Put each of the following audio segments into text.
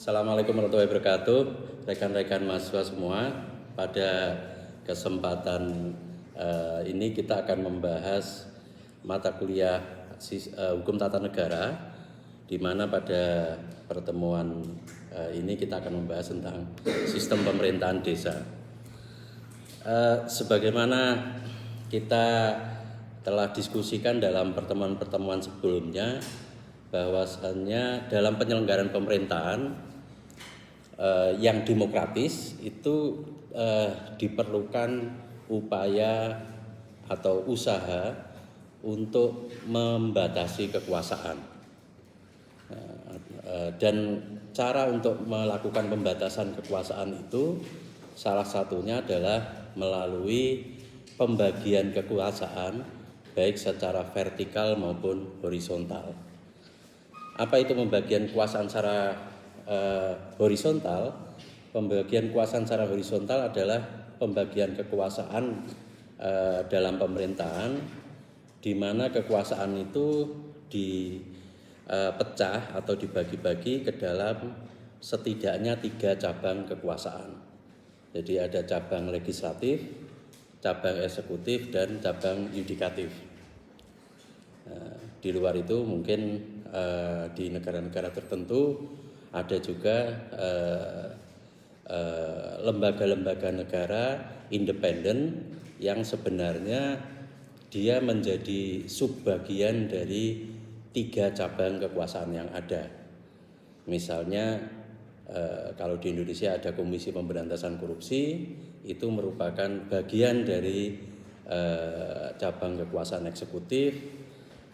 Assalamualaikum warahmatullahi wabarakatuh, rekan-rekan mahasiswa semua. Pada kesempatan ini kita akan membahas mata kuliah Hukum Tata Negara, di mana pada pertemuan ini kita akan membahas tentang sistem pemerintahan desa. Sebagaimana kita telah diskusikan dalam pertemuan-pertemuan sebelumnya, bahwasannya dalam penyelenggaraan pemerintahan yang demokratis itu diperlukan upaya atau usaha untuk membatasi kekuasaan, dan cara untuk melakukan pembatasan kekuasaan itu salah satunya adalah melalui pembagian kekuasaan baik secara vertikal maupun horizontal. Apa itu pembagian kekuasaan secara horizontal? Pembagian kekuasaan secara horizontal adalah pembagian kekuasaan dalam pemerintahan, di mana kekuasaan itu dipecah atau dibagi-bagi ke dalam setidaknya 3 cabang kekuasaan. Jadi ada cabang legislatif, cabang eksekutif, dan cabang yudikatif. Di luar itu mungkin di negara-negara tertentu ada juga lembaga-lembaga negara independen yang sebenarnya dia menjadi subbagian dari 3 cabang kekuasaan yang ada. Misalnya kalau di Indonesia ada Komisi Pemberantasan Korupsi, itu merupakan bagian dari cabang kekuasaan eksekutif.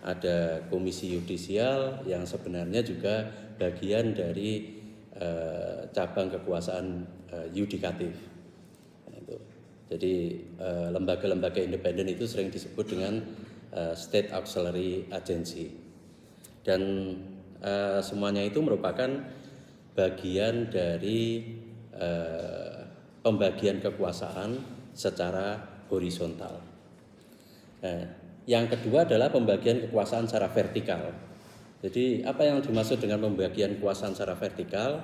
Ada Komisi Yudisial yang sebenarnya juga bagian dari cabang kekuasaan yudikatif. Jadi lembaga-lembaga independen itu sering disebut dengan State Auxiliary Agency, dan semuanya itu merupakan bagian dari pembagian kekuasaan secara horizontal. Yang kedua adalah pembagian kekuasaan secara vertikal. Jadi apa yang dimaksud dengan pembagian kekuasaan secara vertikal?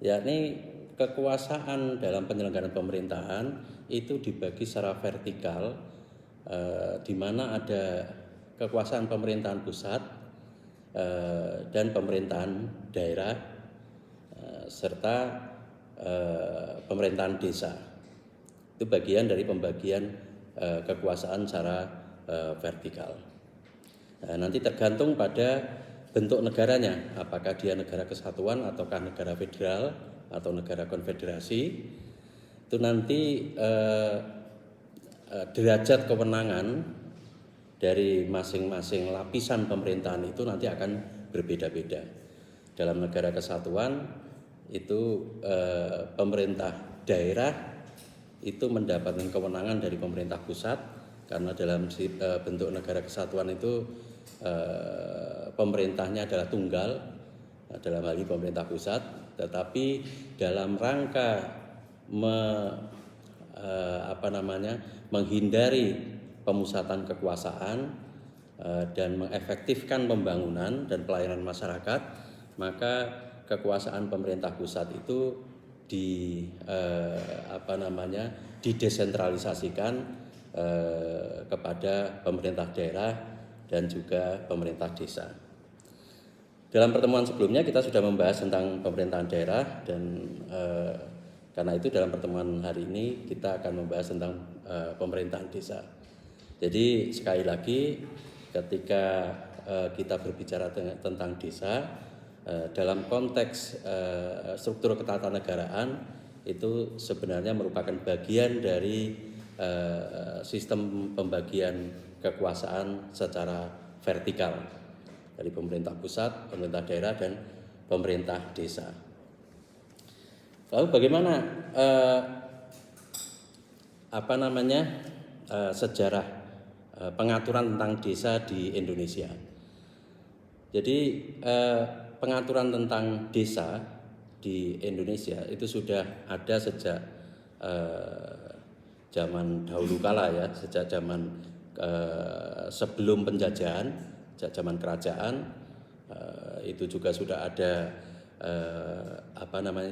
Yakni kekuasaan dalam penyelenggaraan pemerintahan itu dibagi secara vertikal, di mana ada kekuasaan pemerintahan pusat dan pemerintahan daerah, serta pemerintahan desa. Itu bagian dari pembagian kekuasaan secara vertikal. Nanti tergantung pada bentuk negaranya, apakah dia negara kesatuan ataukah negara federal atau negara konfederasi. Itu nanti derajat kewenangan dari masing-masing lapisan pemerintahan itu nanti akan berbeda-beda. Dalam negara kesatuan itu pemerintah daerah itu mendapatkan kewenangan dari pemerintah pusat, karena dalam bentuk negara kesatuan itu pemerintahnya adalah tunggal, dalam hal ini pemerintah pusat. Tetapi dalam rangka menghindari pemusatan kekuasaan dan mengefektifkan pembangunan dan pelayanan masyarakat, maka kekuasaan pemerintah pusat itu didesentralisasikan kepada pemerintah daerah dan juga pemerintah desa. Dalam pertemuan sebelumnya kita sudah membahas tentang pemerintahan daerah, dan karena itu dalam pertemuan hari ini kita akan membahas tentang pemerintahan desa. Jadi sekali lagi, ketika kita berbicara tentang desa dalam konteks struktur ketatanegaraan, itu sebenarnya merupakan bagian dari sistem pembagian kekuasaan secara vertikal dari pemerintah pusat, pemerintah daerah, dan pemerintah desa. Lalu bagaimana sejarah pengaturan tentang desa di Indonesia? Jadi pengaturan tentang desa di Indonesia itu sudah ada sejak zaman dahulu kala, ya, sejak zaman sebelum penjajahan, sejak zaman kerajaan. Itu juga sudah ada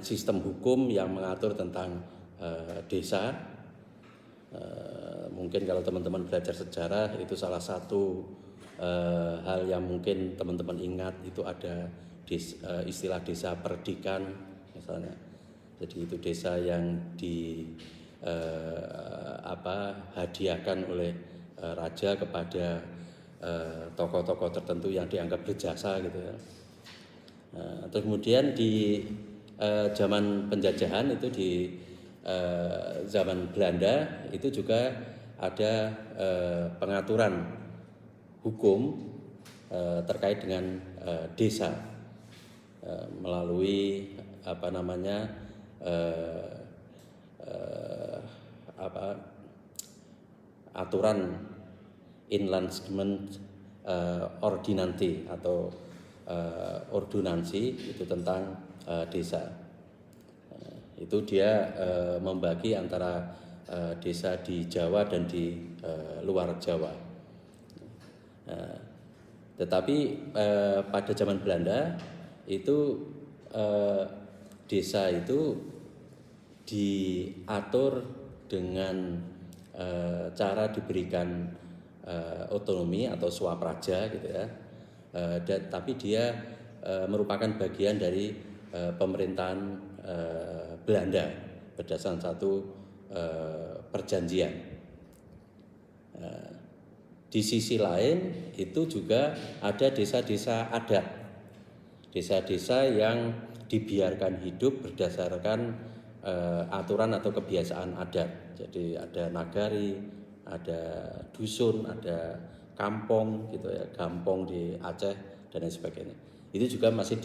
sistem hukum yang mengatur tentang desa. Mungkin kalau teman-teman belajar sejarah itu salah satu hal yang mungkin teman-teman ingat, itu ada istilah desa perdikan misalnya. Jadi itu desa yang hadiahkan oleh raja kepada tokoh-tokoh tertentu yang dianggap berjasa gitu ya. Terus kemudian di zaman penjajahan itu di zaman Belanda itu juga ada pengaturan hukum terkait dengan desa melalui aturan Inlandsgemeente Ordinantie atau ordonansi itu tentang desa. Itu dia membagi antara desa di Jawa dan di luar Jawa. Tetapi pada zaman Belanda itu desa itu diatur dengan cara diberikan otonomi atau swapraja gitu ya. Tapi dia merupakan bagian dari pemerintahan Belanda berdasarkan satu perjanjian. Di sisi lain itu juga ada desa-desa adat, desa-desa yang dibiarkan hidup berdasarkan aturan atau kebiasaan adat. Jadi ada nagari, ada dusun, ada kampung gitu ya, kampung di Aceh dan lain sebagainya. Itu juga masih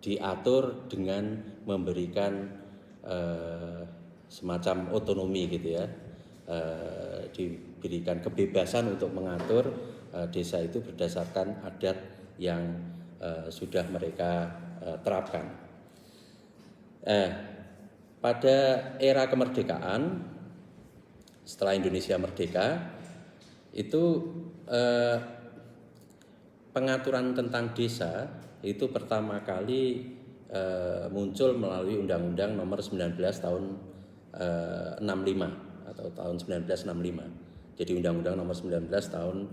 diatur dengan memberikan semacam otonomi gitu ya, diberikan kebebasan untuk mengatur desa itu berdasarkan adat yang sudah mereka terapkan. Pada era kemerdekaan setelah Indonesia merdeka itu pengaturan tentang desa itu pertama kali muncul melalui Undang-Undang Nomor 19 tahun 65 atau tahun 1965. Jadi Undang-Undang Nomor 19 tahun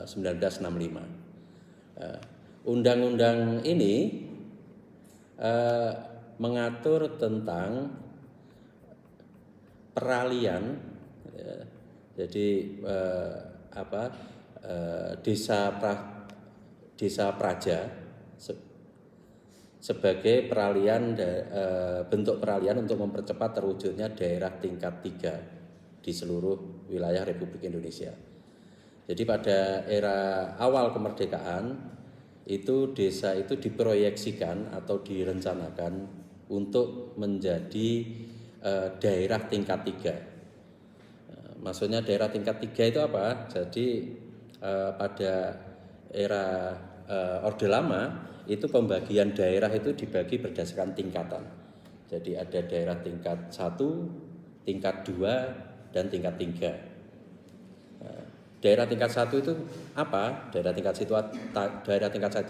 1965. Undang-undang ini mengatur tentang peralihan, ya. Jadi desa praja sebagai peralihan bentuk peralihan untuk mempercepat terwujudnya daerah tingkat 3 di seluruh wilayah Republik Indonesia. Jadi pada era awal kemerdekaan itu desa itu diproyeksikan atau direncanakan untuk menjadi daerah tingkat 3. Maksudnya daerah tingkat 3 itu apa? Jadi pada era Orde Lama itu pembagian daerah itu dibagi berdasarkan tingkatan. Jadi ada daerah tingkat 1, tingkat 2, dan tingkat 3. Daerah tingkat 1 itu apa? Daerah tingkat 1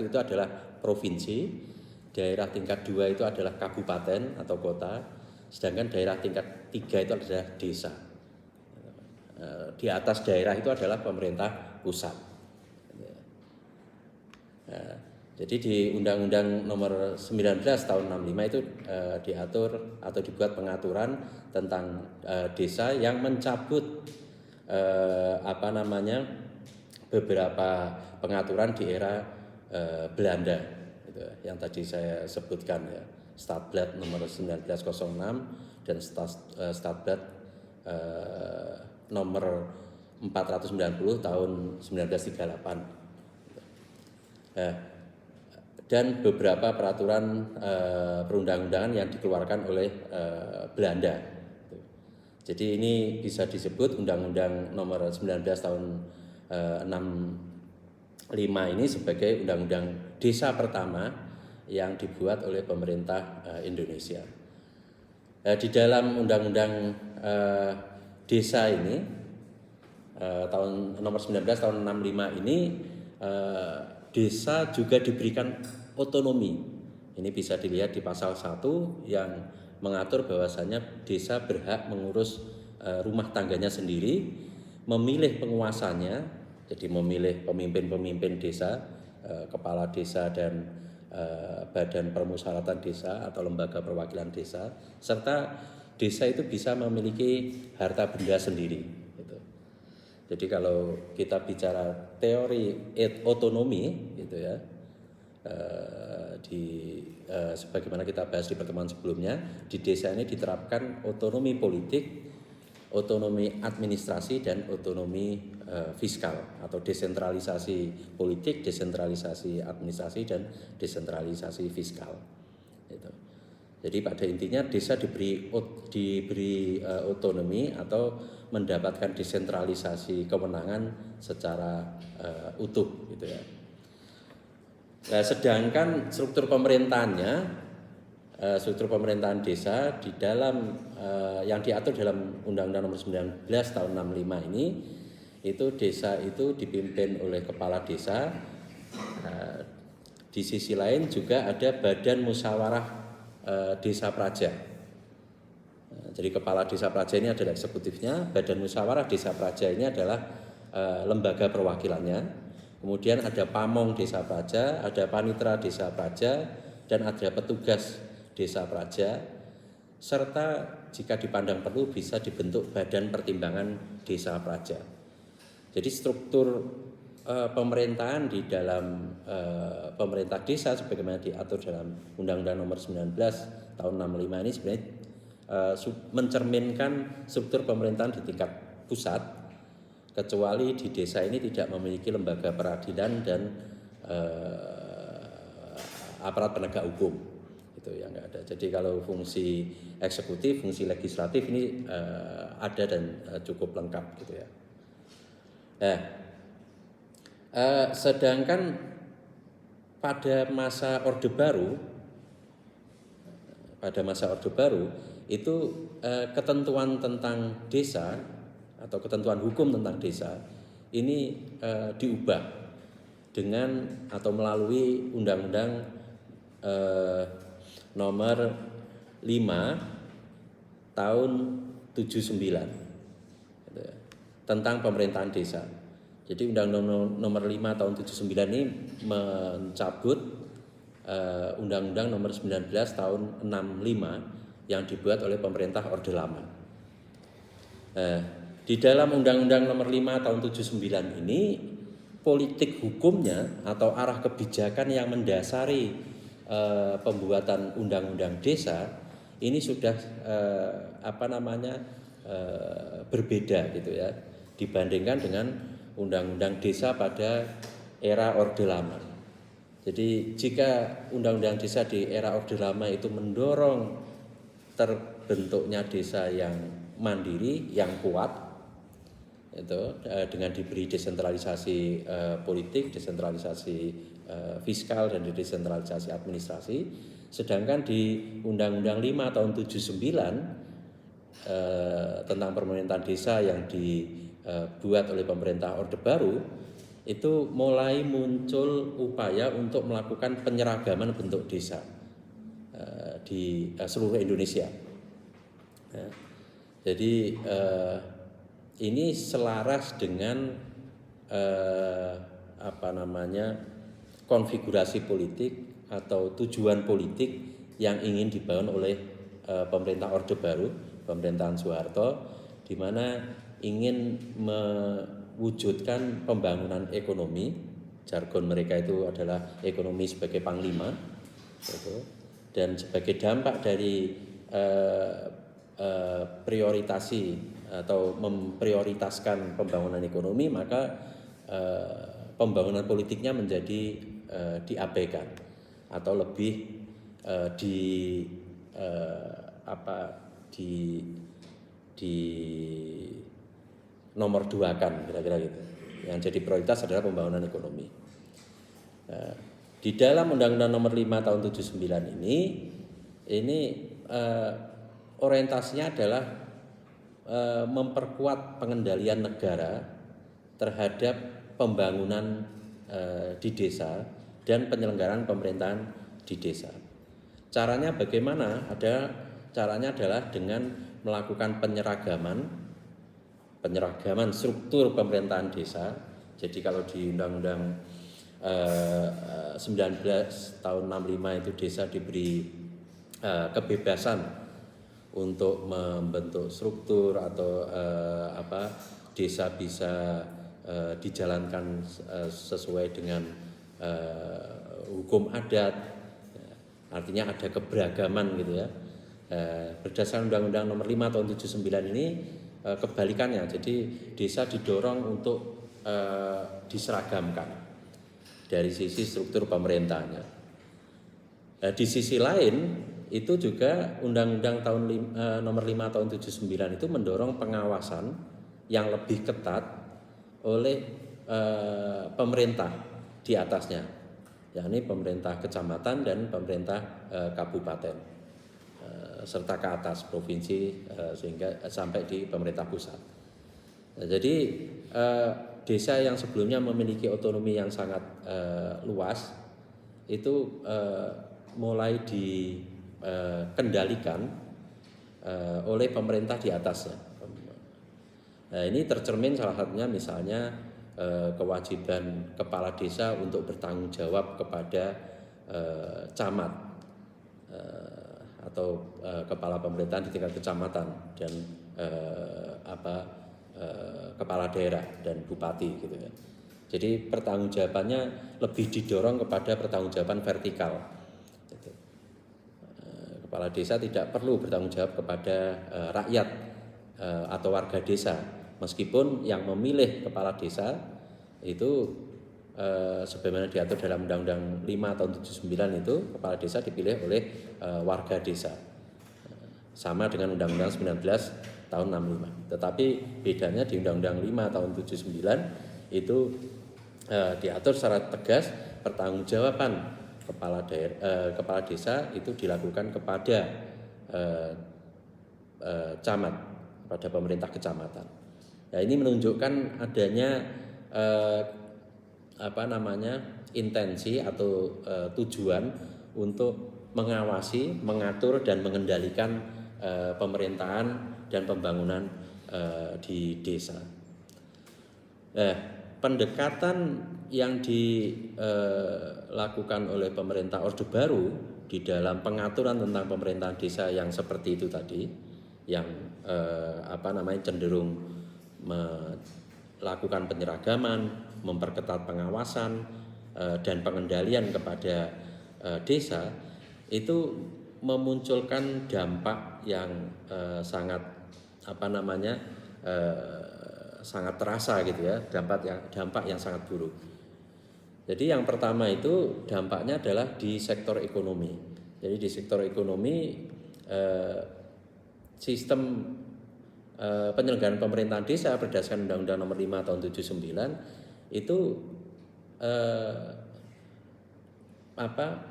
itu adalah provinsi. Daerah tingkat 2 itu adalah kabupaten atau kota. Sedangkan daerah tingkat 3 itu adalah desa. Di atas daerah itu adalah pemerintah pusat. Jadi di Undang-Undang Nomor 19 tahun 65 itu diatur atau dibuat pengaturan tentang desa yang mencabut beberapa pengaturan di era Belanda gitu, yang tadi saya sebutkan ya, Stadblad nomor 1906 dan Stadblad nomor 490 tahun 1938. Dan beberapa peraturan perundang-undangan yang dikeluarkan oleh Belanda. Jadi ini bisa disebut Undang-Undang Nomor 19 tahun 65 ini sebagai undang-undang desa pertama yang dibuat oleh pemerintah Indonesia. Di dalam undang-undang desa ini tahun nomor 19 tahun 65 ini desa juga diberikan otonomi. Ini bisa dilihat di pasal 1 yang mengatur bahwasanya desa berhak mengurus rumah tangganya sendiri, memilih penguasanya, jadi memilih pemimpin-pemimpin desa, kepala desa dan badan permusyawaratan desa atau lembaga perwakilan desa, serta desa itu bisa memiliki harta benda sendiri. Gitu. Jadi kalau kita bicara teori otonomi, gitu ya, sebagaimana kita bahas di pertemuan sebelumnya, di desa ini diterapkan otonomi politik, otonomi administrasi dan otonomi fiskal atau desentralisasi politik, desentralisasi administrasi dan desentralisasi fiskal. Gitu. Jadi pada intinya desa diberi otonomi atau mendapatkan desentralisasi kewenangan secara utuh, gitu ya. Nah, sedangkan struktur pemerintahan desa di dalam yang diatur dalam Undang-Undang Nomor 19 Tahun 65 ini, itu desa itu dipimpin oleh kepala desa. Di sisi lain juga ada Badan Musyawarah Desa Praja. Jadi kepala desa praja ini adalah eksekutifnya, Badan Musyawarah Desa Praja ini adalah lembaga perwakilannya. Kemudian ada pamong desa praja, ada panitra desa praja, dan ada petugas desa praja, serta jika dipandang perlu bisa dibentuk badan pertimbangan desa praja. Jadi struktur pemerintahan di dalam pemerintah desa sebagaimana diatur dalam Undang-Undang Nomor 19 Tahun 65 ini sebenarnya mencerminkan struktur pemerintahan di tingkat pusat, kecuali di desa ini tidak memiliki lembaga peradilan dan aparat penegak hukum, itu yang nggak ada. Jadi kalau fungsi eksekutif, fungsi legislatif ini ada dan cukup lengkap, gitu ya. Nah, sedangkan pada masa Orde Baru itu ketentuan tentang desa atau ketentuan hukum tentang desa ini diubah dengan atau melalui Undang-Undang Nomor 5 Tahun 79 tentang pemerintahan desa. Jadi Undang-Undang Nomor 5 Tahun 79 ini mencabut Undang-Undang Nomor 19 Tahun 65 yang dibuat oleh pemerintah Orde Lama. Di dalam Undang-Undang Nomor 5 Tahun 79 ini, politik hukumnya atau arah kebijakan yang mendasari pembuatan undang-undang desa ini sudah berbeda, gitu ya, dibandingkan dengan undang-undang desa pada era Orde Lama. Jadi jika undang-undang desa di era Orde Lama itu mendorong terbentuknya desa yang mandiri, yang kuat, itu dengan diberi desentralisasi politik, desentralisasi fiskal dan desentralisasi administrasi. Sedangkan di Undang-Undang 5 Tahun 79 tentang pemerintahan desa yang dibuat oleh pemerintah Orde Baru, itu mulai muncul upaya untuk melakukan penyeragaman bentuk desa di seluruh Indonesia. Jadi ini selaras dengan konfigurasi politik atau tujuan politik yang ingin dibangun oleh pemerintah Orde Baru, pemerintahan Soeharto, di mana ingin mewujudkan pembangunan ekonomi. Jargon mereka itu adalah ekonomi sebagai panglima, gitu. Dan sebagai dampak dari prioritasi atau memprioritaskan pembangunan ekonomi, maka pembangunan politiknya menjadi diabaikan atau lebih di nomor duakan, kira-kira gitu. Yang jadi prioritas adalah pembangunan ekonomi. Di dalam Undang-Undang Nomor 5 Tahun 79 ini orientasinya adalah memperkuat pengendalian negara terhadap pembangunan di desa dan penyelenggaraan pemerintahan di desa. Caranya bagaimana? Caranya adalah dengan melakukan penyeragaman struktur pemerintahan desa. Jadi kalau di Undang-Undang 19 tahun 65 itu desa diberi kebebasan untuk membentuk struktur atau desa bisa dijalankan sesuai dengan hukum adat, artinya ada keberagaman gitu ya. Berdasarkan Undang-Undang Nomor 5 tahun 79 ini kebalikannya, jadi desa didorong untuk diseragamkan dari sisi struktur pemerintahnya. Di sisi lain itu juga Undang-Undang Nomor 5 tahun 79 itu mendorong pengawasan yang lebih ketat oleh pemerintah di atasnya, yakni pemerintah kecamatan dan pemerintah kabupaten, serta ke atas provinsi sehingga sampai di pemerintah pusat. Nah, jadi desa yang sebelumnya memiliki otonomi yang sangat luas itu mulai dikendalikan oleh pemerintah di atasnya. Nah, ini tercermin salah satunya misalnya kewajiban kepala desa untuk bertanggung jawab kepada camat atau kepala pemerintahan di tingkat kecamatan dan kepala daerah dan bupati gitu ya. Jadi pertanggungjawabannya lebih didorong kepada pertanggungjawaban vertikal. Gitu. Kepala desa tidak perlu bertanggung jawab kepada rakyat atau warga desa, meskipun yang memilih kepala desa itu sebagaimana diatur dalam Undang-Undang 5 tahun 79 itu kepala desa dipilih oleh warga desa, sama dengan Undang-Undang 19 tahun 65. Tetapi bedanya di Undang-Undang 5 tahun 79 itu diatur secara tegas pertanggungjawaban kepala desa itu dilakukan kepada camat, pada pemerintah kecamatan. Nah, ini menunjukkan adanya intensi atau tujuan untuk mengawasi, mengatur dan mengendalikan pemerintahan dan pembangunan di desa. Pendekatan yang dilakukan oleh pemerintah Orde Baru di dalam pengaturan tentang pemerintahan desa yang seperti itu tadi, yang cenderung melakukan penyeragaman, memperketat pengawasan dan pengendalian kepada desa, itu memunculkan dampak yang sangat sangat terasa gitu ya, dampak yang sangat buruk. Jadi yang pertama itu dampaknya adalah di sektor ekonomi. Jadi di sektor ekonomi sistem penyelenggaraan pemerintahan desa berdasarkan Undang-Undang Nomor 5 tahun 79 itu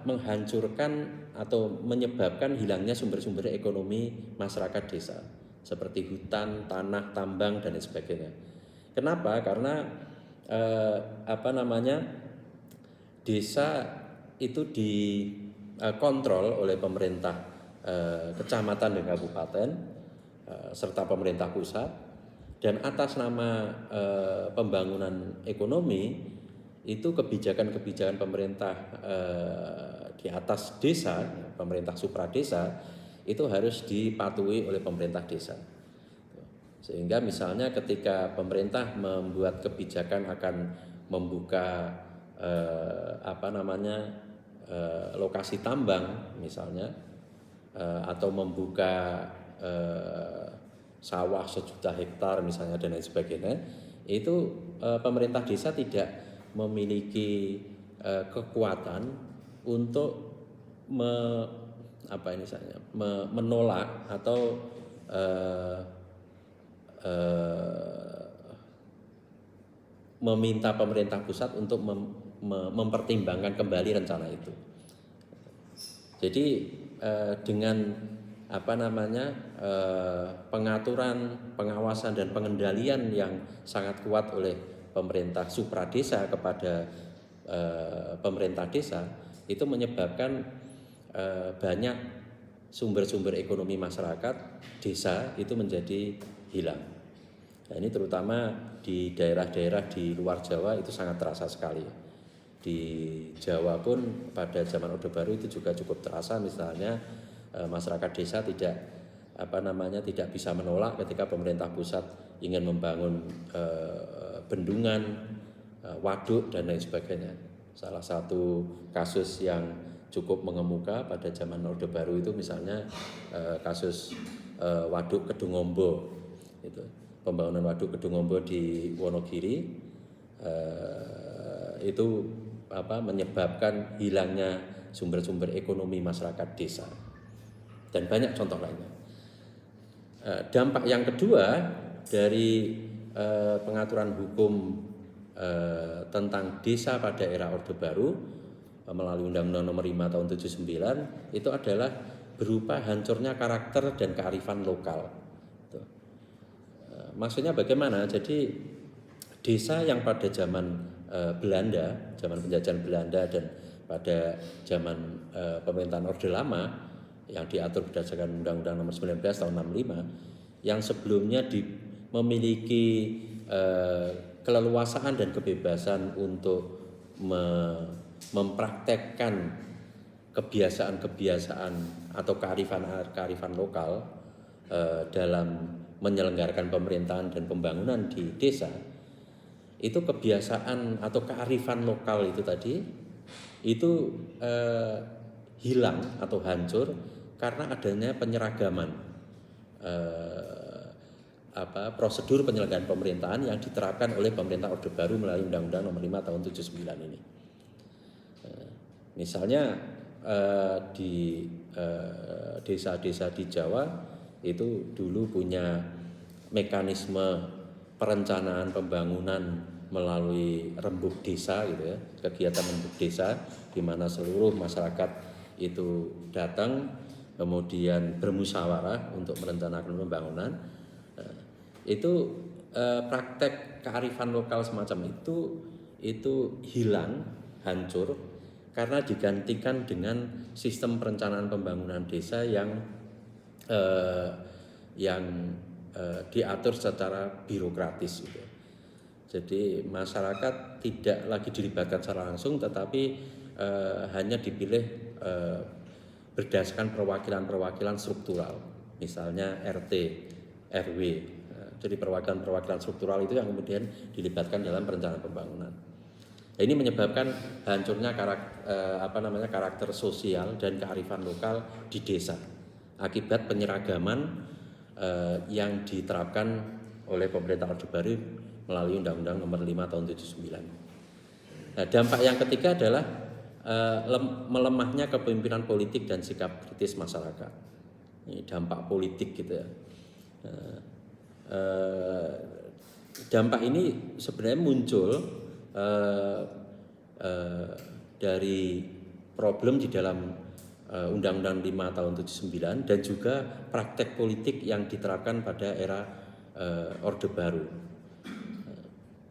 menghancurkan atau menyebabkan hilangnya sumber-sumber ekonomi masyarakat desa seperti hutan, tanah, tambang dan lain sebagainya. Kenapa? Karena desa itu dikontrol oleh pemerintah kecamatan dan kabupaten serta pemerintah pusat, dan atas nama pembangunan ekonomi itu kebijakan-kebijakan pemerintah di atas desa, pemerintah supradesa itu harus dipatuhi oleh pemerintah desa. Sehingga misalnya ketika pemerintah membuat kebijakan akan membuka lokasi tambang misalnya, atau membuka sawah 1 juta hektar misalnya dan lain sebagainya, itu pemerintah desa tidak memiliki kekuatan untuk menolak atau meminta pemerintah pusat untuk mempertimbangkan kembali rencana itu. Jadi dengan pengaturan, pengawasan dan pengendalian yang sangat kuat oleh pemerintah supradesa kepada pemerintah desa itu menyebabkan banyak sumber-sumber ekonomi masyarakat desa itu menjadi hilang. Nah, ini terutama di daerah-daerah di luar Jawa itu sangat terasa sekali. Di Jawa pun pada zaman Orde Baru itu juga cukup terasa, misalnya masyarakat desa tidak bisa menolak ketika pemerintah pusat ingin membangun bendungan, waduk dan lain sebagainya. Salah satu kasus yang cukup mengemuka pada zaman Orde Baru itu misalnya kasus waduk Kedungombo, itu pembangunan waduk Kedungombo di Wonogiri, itu menyebabkan hilangnya sumber-sumber ekonomi masyarakat desa dan banyak contoh lainnya. Dampak yang kedua dari pengaturan hukum tentang desa pada era Orde Baru melalui Undang-Undang Nomor 5 Tahun 79 itu adalah berupa hancurnya karakter dan kearifan lokal. Maksudnya bagaimana? Jadi desa yang pada zaman Belanda, zaman penjajahan Belanda dan pada zaman pemerintahan Orde Lama yang diatur berdasarkan Undang-Undang Nomor 19 Tahun 65 yang sebelumnya memiliki keleluasaan dan kebebasan untuk mempraktekkan kebiasaan-kebiasaan atau kearifan lokal dalam menyelenggarakan pemerintahan dan pembangunan di desa, itu kebiasaan atau kearifan lokal itu tadi itu hilang atau hancur karena adanya penyeragaman prosedur penyelenggaraan pemerintahan yang diterapkan oleh pemerintah Orde Baru melalui Undang-Undang Nomor 5 Tahun 79 ini. Misalnya di desa-desa di Jawa itu dulu punya mekanisme perencanaan pembangunan melalui rembuk desa gitu ya, kegiatan rembuk desa di mana seluruh masyarakat itu datang kemudian bermusyawarah untuk merencanakan pembangunan. Itu praktek kearifan lokal semacam itu hilang, hancur karena digantikan dengan sistem perencanaan pembangunan desa yang diatur secara birokratis gitu. Jadi masyarakat tidak lagi dilibatkan secara langsung, tetapi hanya dipilih berdasarkan perwakilan-perwakilan struktural, misalnya RT, RW. Jadi perwakilan-perwakilan struktural itu yang kemudian dilibatkan dalam perencanaan pembangunan. Ini menyebabkan hancurnya karakter sosial dan kearifan lokal di desa akibat penyeragaman yang diterapkan oleh pemerintah Orde Baru melalui Undang-Undang Nomor 5 Tahun 79. Nah, dampak yang ketiga adalah melemahnya kepemimpinan politik dan sikap kritis masyarakat. Ini dampak politik gitu ya. Dampak ini sebenarnya muncul dari problem di dalam Undang-Undang 5 Tahun 79 dan juga praktek politik yang diterapkan pada era Orde Baru.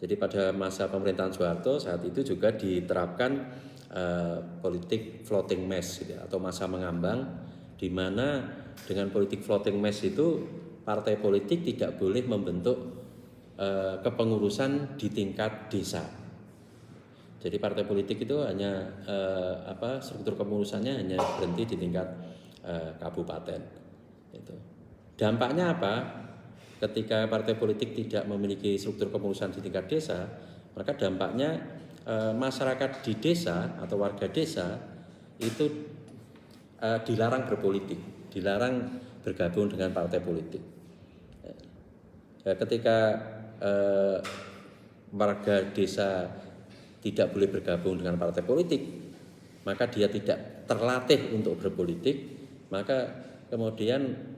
Jadi pada masa pemerintahan Soeharto saat itu juga diterapkan politik floating mass gitu, atau masa mengambang, di mana dengan politik floating mass itu partai politik tidak boleh membentuk kepengurusan di tingkat desa. Jadi partai politik itu hanya struktur kepengurusannya hanya berhenti di tingkat kabupaten. Itu. Dampaknya apa? Ketika partai politik tidak memiliki struktur kepengurusan di tingkat desa, maka dampaknya masyarakat di desa atau warga desa itu dilarang berpolitik, dilarang bergabung dengan partai politik. Ketika warga desa tidak boleh bergabung dengan partai politik, maka dia tidak terlatih untuk berpolitik, maka kemudian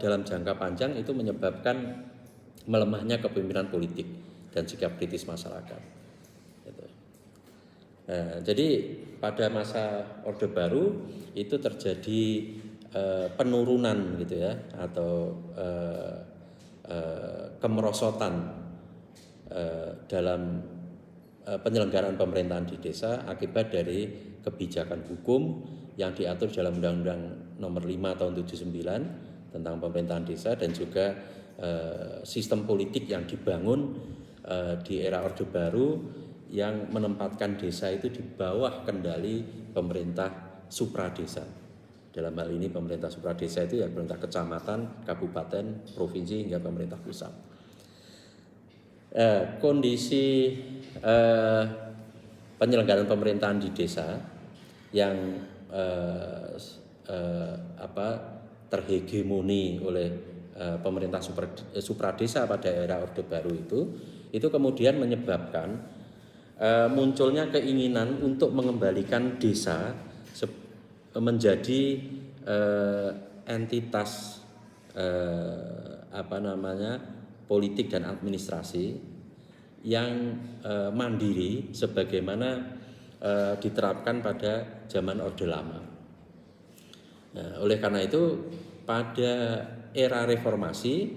dalam jangka panjang itu menyebabkan melemahnya kepemimpinan politik dan sikap kritis masyarakat. Jadi pada masa Orde Baru itu terjadi penurunan gitu ya, atau kemerosotan dalam penyelenggaraan pemerintahan di desa akibat dari kebijakan hukum yang diatur dalam Undang-Undang Nomor 5 Tahun 79 tentang pemerintahan desa, dan juga sistem politik yang dibangun di era Orde Baru yang menempatkan desa itu di bawah kendali pemerintah supradesa. Dalam hal ini pemerintah supradesa itu ya pemerintah kecamatan, kabupaten, provinsi hingga pemerintah pusat. Kondisi penyelenggaraan pemerintahan di desa yang terhegemoni oleh pemerintah supradesa pada era Orde Baru itu kemudian menyebabkan munculnya keinginan untuk mengembalikan desa menjadi entitas politik dan administrasi yang mandiri sebagaimana diterapkan pada zaman Orde Lama. Nah, oleh karena itu pada era reformasi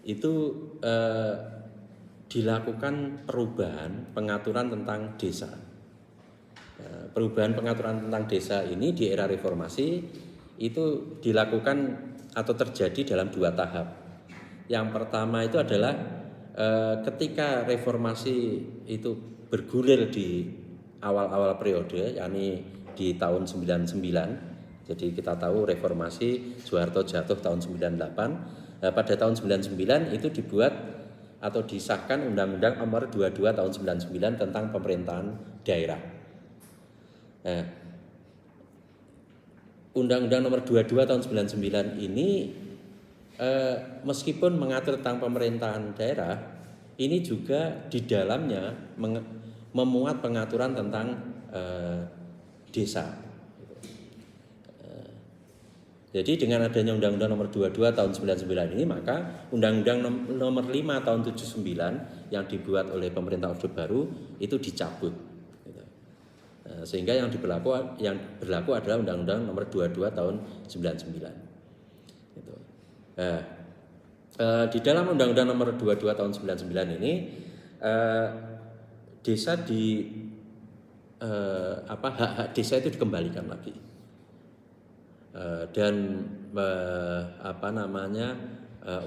itu dilakukan perubahan pengaturan tentang desa. Perubahan pengaturan tentang desa ini di era reformasi itu dilakukan atau terjadi dalam 2 tahap. Yang pertama itu adalah ketika reformasi itu bergulir di awal-awal periode, yakni di tahun 99. Jadi kita tahu reformasi Soeharto jatuh tahun 98. Pada tahun 99 itu dibuat atau disahkan Undang-Undang Nomor 22 tahun 99 tentang pemerintahan daerah. Undang-Undang Nomor 22 tahun 99 ini meskipun mengatur tentang pemerintahan daerah, ini juga di dalamnya memuat pengaturan tentang desa. Jadi dengan adanya Undang-Undang Nomor 22 tahun 99 ini, maka Undang-Undang Nomor 5 tahun 79 yang dibuat oleh pemerintah Orde Baru itu dicabut. Sehingga yang berlaku adalah Undang-Undang Nomor 22 tahun 99. Di dalam Undang-Undang Nomor 22 tahun 99 ini desa hak-hak desa itu dikembalikan lagi. Dan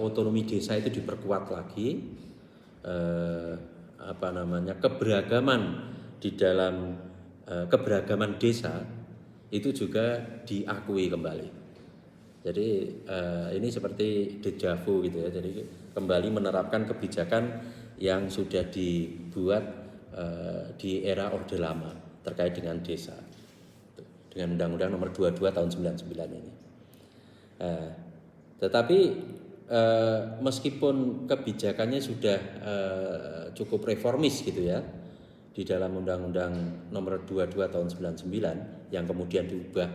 otonomi desa itu diperkuat lagi, keberagaman di dalam keberagaman desa itu juga diakui kembali. Jadi ini seperti deja vu gitu ya. Jadi kembali menerapkan kebijakan yang sudah dibuat di era Orde Lama terkait dengan desa, dengan Undang-Undang Nomor 22 tahun 99 ini. Tetapi meskipun kebijakannya sudah cukup reformis gitu ya, di dalam Undang-Undang Nomor 22 tahun 99 yang kemudian diubah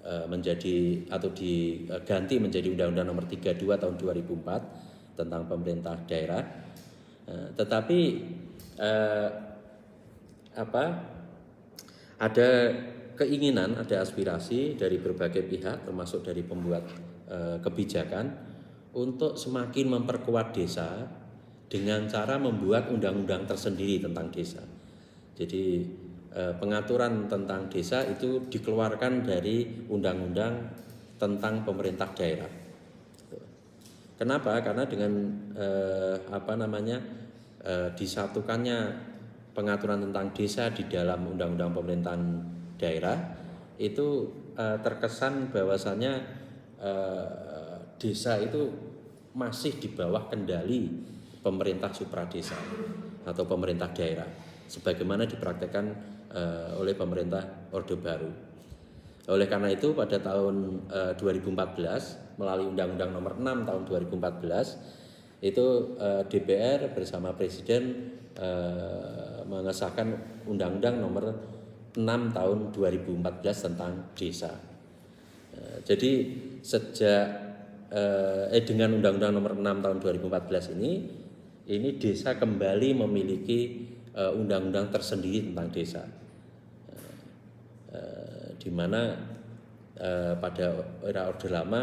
menjadi atau diganti menjadi Undang-Undang Nomor 32 tahun 2004 tentang pemerintah daerah. Tetapi ada keinginan, ada aspirasi dari berbagai pihak termasuk dari pembuat kebijakan untuk semakin memperkuat desa dengan cara membuat undang-undang tersendiri tentang desa. Jadi pengaturan tentang desa itu dikeluarkan dari undang-undang tentang pemerintah daerah. Kenapa? Karena dengan disatukannya pengaturan tentang desa di dalam undang-undang pemerintahan daerah itu terkesan bahwasannya desa itu masih di bawah kendali pemerintah supradesa atau pemerintah daerah sebagaimana dipraktekkan oleh pemerintah Orde Baru. Oleh karena itu pada tahun 2014 melalui Undang-Undang Nomor 6 tahun 2014 itu DPR bersama Presiden mengesahkan Undang-Undang Nomor 6 tahun 2014 tentang desa. Jadi sejak dengan Undang-Undang Nomor 6 tahun 2014 ini desa kembali memiliki undang-undang tersendiri tentang desa, di mana pada era Orde Lama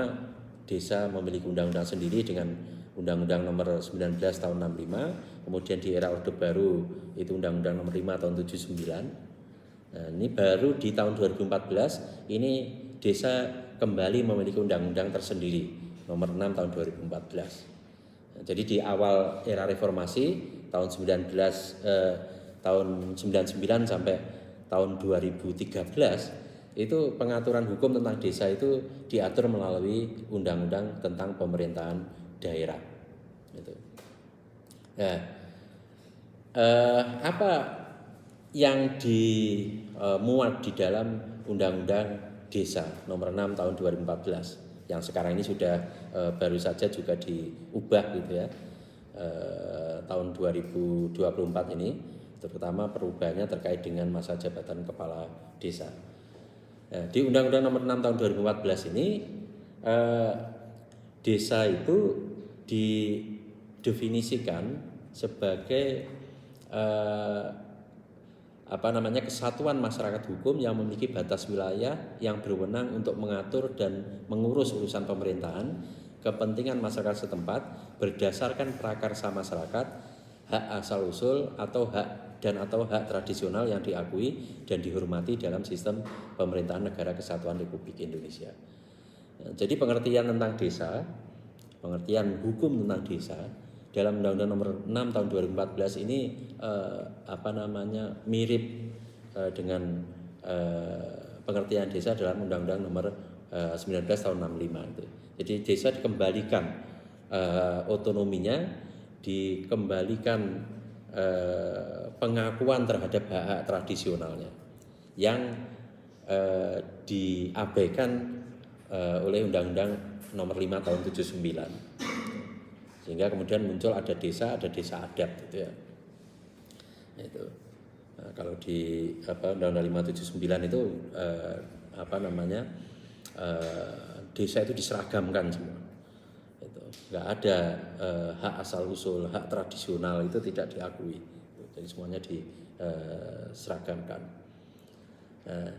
desa memiliki undang-undang sendiri dengan Undang-Undang Nomor 19 tahun 65, kemudian di era Orde Baru itu Undang-Undang Nomor 5 tahun 79. Nah, ini baru di tahun 2014 ini desa kembali memiliki undang-undang tersendiri Nomor 6 tahun 2014. Nah, jadi di awal era reformasi tahun 99 sampai tahun 2013 itu pengaturan hukum tentang desa itu diatur melalui undang-undang tentang pemerintahan daerah. Gitu. Nah, apa yang dimuat di dalam Undang-Undang Desa Nomor 6 tahun 2014 yang sekarang ini sudah baru saja juga diubah gitu ya, tahun 2024 ini, terutama perubahannya terkait dengan masa jabatan kepala desa. Nah, di Undang-Undang Nomor 6 tahun 2014 ini desa itu didefinisikan sebagai kesatuan masyarakat hukum yang memiliki batas wilayah yang berwenang untuk mengatur dan mengurus urusan pemerintahan, kepentingan masyarakat setempat berdasarkan prakarsa masyarakat, hak asal usul atau hak tradisional yang diakui dan dihormati dalam sistem pemerintahan Negara Kesatuan Republik Indonesia. Nah, jadi pengertian tentang desa, pengertian hukum tentang desa dalam Undang-Undang Nomor 6 tahun 2014 ini mirip dengan pengertian desa dalam Undang-Undang Nomor 19 tahun 65 itu. Jadi desa dikembalikan otonominya, dikembalikan pengakuan terhadap hak-hak tradisionalnya yang diabaikan oleh Undang-Undang Nomor 5 tahun 79. Sehingga kemudian muncul ada desa adat gitu ya. Itu. Nah, kalau di Undang-Undang 579 itu desa itu diseragamkan semua. Itu. Enggak ada hak asal usul, hak tradisional itu tidak diakui. Jadi semuanya diseragamkan. Nah,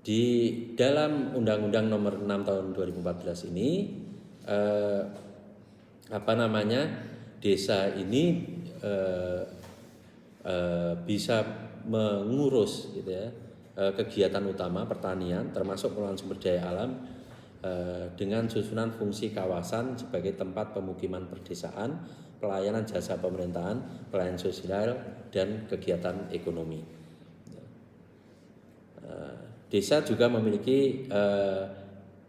di dalam Undang-Undang Nomor 6 tahun 2014 ini desa ini bisa mengurus gitu ya, kegiatan utama pertanian termasuk pengelolaan sumber daya alam dengan susunan fungsi kawasan sebagai tempat pemukiman perdesaan, pelayanan jasa pemerintahan, pelayanan sosial dan kegiatan ekonomi. Desa juga memiliki